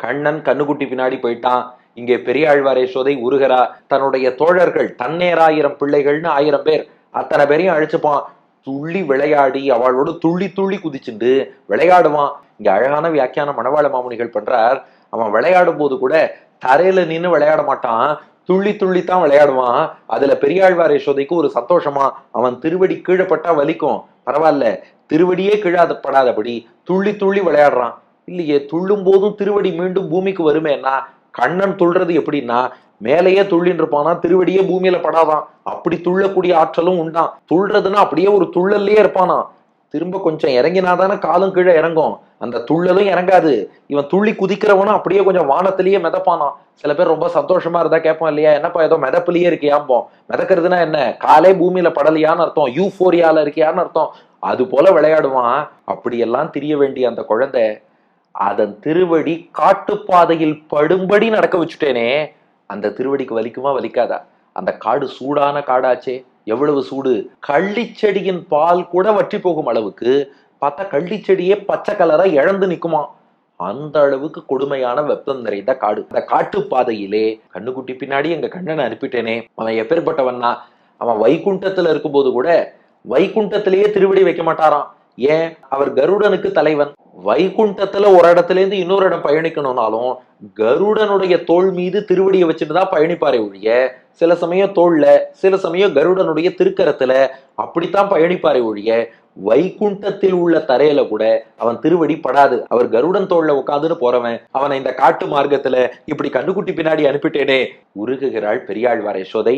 கண்ணன் கண்ணுக்குட்டி பின்னாடி போயிட்டான். இங்கே பெரியாழ்வார் யசோதை உருகிறா. தன்னுடைய தோழர்கள் தன்னேராயிரம் பிள்ளைகள்னு 1000 பேர் அத்தனை பேரையும் அழிச்சுப்பான். துள்ளி விளையாடி அவளோடு துள்ளி துள்ளி குதிச்சுண்டு விளையாடுவான். இங்க அழகான வியாக்கியான மணவாள மாமுனிகள் பண்றார். அவன் விளையாடும் போது கூட தரையில நின்று விளையாட மாட்டான், துள்ளி துள்ளித்தான் விளையாடுவான். அதுல பெரியாழ்வார் யசோதைக்கு ஒரு சந்தோஷமா, அவன் திருவடி கீழப்பட்டா வலிக்கும், பரவாயில்ல, திருவடியே கீழாதப்படாதபடி துள்ளி துள்ளி விளையாடுறான். இல்லையே, துள்ளும் போதும் திருவடி மீண்டும் பூமிக்கு வருமேன்னா, கண்ணன் துள்றது எப்படின்னா மேலேயே துள்ளின்னு இருப்பானா, திருவடியே பூமியில படாதான். அப்படி துள்ளக்கூடிய ஆற்றலும் உண்டான். துள்றதுன்னா அப்படியே ஒரு துள்ளல்லையே இருப்பானா, திரும்ப கொஞ்சம் இறங்கினாதானே காலும் கீழே இறங்கும், அந்த துள்ளலும் இறங்காது. இவன் துள்ளி குதிக்கிறவனும் அப்படியே கொஞ்சம் வானத்திலேயே மிதப்பானா. சில பேர் ரொம்ப சந்தோஷமா இருந்தா கேட்போம் இல்லையா, என்னப்பா ஏதோ மிதப்பிலேயே இருக்கியாம்போம். மிதக்கிறதுனா என்ன, காலே பூமியில படலையான்னு அர்த்தம், யூஃபோரியால இருக்கியான்னு அர்த்தம். அது போல விளையாடுவான். அப்படியெல்லாம் தெரிய வேண்டிய அந்த குழந்தை அதன் திருவடி காட்டுப்பாதையில் படும்படி நடக்க வச்சுட்டேனே, அந்த திருவடிக்கு வலிக்குமா வலிக்காதா? அந்த காடு சூடான காடாச்சே, எவ்வளவு சூடு, கள்ளிச்செடியின் பால் கூட வற்றி போகும் அளவுக்கு பார்த்தா கள்ளிச்செடியே பச்சை கலரா இழந்து நிக்குமா, அந்த அளவுக்கு கொடுமையான வெப்பம் நிறைந்த காடு. அந்த காட்டு பாதையிலே கண்ணுக்குட்டி பின்னாடி எங்க கண்ணனை அனுப்பிட்டேனே, அவன் எப்பேற்பட்டவன்னா, அவன் வைகுண்டத்துல இருக்கும்போது கூட வைகுண்டத்திலேயே திருவடி வைக்க மாட்டாராம். ஏன்? அவர் கருடனுக்கு தலைவன். வைகுண்டத்துல ஒரு இடத்துல இருந்து இன்னொரு இடம் பயணிக்கணும்னாலும் கருடனுடைய தோல் மீது திருவடியை வச்சுட்டுதான் பயணிப்பாரே ஒழிய, சில சமயம் தோல்ல, சில சமயம் கருடனுடைய திருக்கரத்துல, அப்படித்தான் பயணிப்பாரே ஒழிய வைகுண்டத்தில் உள்ள தரையில கூட அவன் திருவடி படாது. அவர் கருடன் தோல்ல உட்காந்துன்னு போறவன் அவனை இந்த காட்டு மார்க்கத்துல இப்படி கண்ணுக்குட்டி பின்னாடி அனுப்பிட்டேனே, உருகுகிறாள் பெரியாழ்வார் யசோதை.